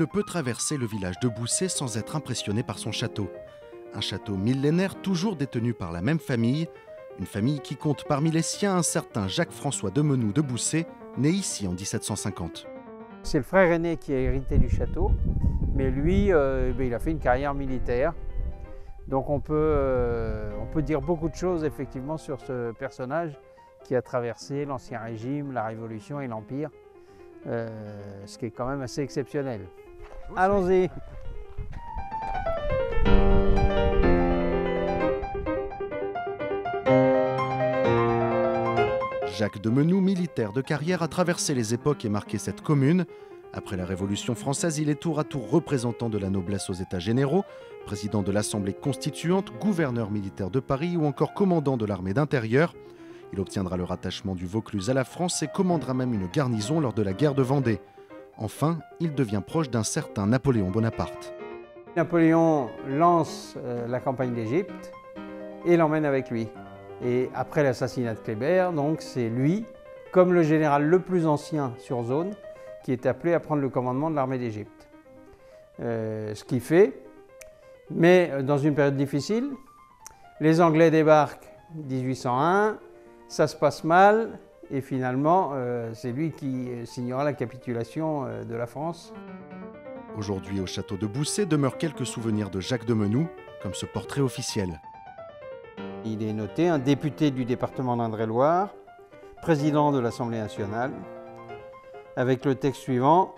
ne peut traverser le village de Boussay sans être impressionné par son château. Un château millénaire toujours détenu par la même famille, une famille qui compte parmi les siens un certain Jacques-François de Menou de Boussay, né ici en 1750. C'est le frère aîné qui a hérité du château, mais lui, il a fait une carrière militaire. Donc on peut dire beaucoup de choses effectivement sur ce personnage qui a traversé l'Ancien Régime, la Révolution et l'Empire, ce qui est quand même assez exceptionnel. Allons-y. Jacques de Menou, militaire de carrière, a traversé les époques et marqué cette commune. Après la Révolution française, il est tour à tour représentant de la noblesse aux États généraux, président de l'Assemblée constituante, gouverneur militaire de Paris ou encore commandant de l'armée d'intérieur. Il obtiendra le rattachement du Vaucluse à la France et commandera même une garnison lors de la guerre de Vendée. Enfin, il devient proche d'un certain Napoléon Bonaparte. Napoléon lance la campagne d'Égypte et l'emmène avec lui. Et après l'assassinat de Kléber, donc c'est lui, comme le général le plus ancien sur zone, qui est appelé à prendre le commandement de l'armée d'Égypte. Ce qu'il fait, mais dans une période difficile, les Anglais débarquent en 1801, ça se passe mal, et finalement, c'est lui qui signera la capitulation de la France. Aujourd'hui, au château de Boussay demeurent quelques souvenirs de Jacques de Menou, comme ce portrait officiel. Il est noté un député du département d'Indre-et-Loire, président de l'Assemblée nationale, avec le texte suivant: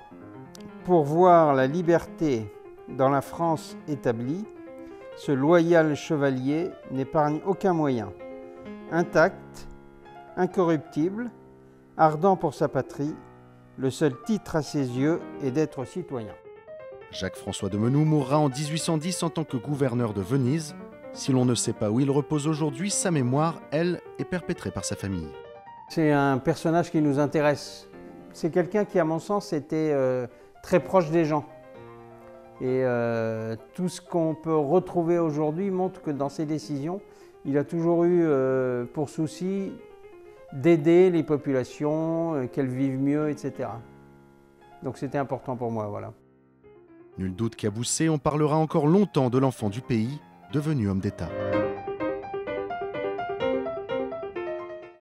pour voir la liberté dans la France établie, ce loyal chevalier n'épargne aucun moyen. Intact, incorruptible, ardent pour sa patrie, le seul titre à ses yeux est d'être citoyen. Jacques-François de Menou mourra en 1810 en tant que gouverneur de Venise. Si l'on ne sait pas où il repose aujourd'hui, sa mémoire, elle, est perpétrée par sa famille. C'est un personnage qui nous intéresse. C'est quelqu'un qui, à mon sens, était très proche des gens. Et tout ce qu'on peut retrouver aujourd'hui montre que dans ses décisions, il a toujours eu pour souci d'aider les populations, qu'elles vivent mieux, etc. Donc c'était important pour moi, voilà. Nul doute qu'à Boussay, on parlera encore longtemps de l'enfant du pays, devenu homme d'État.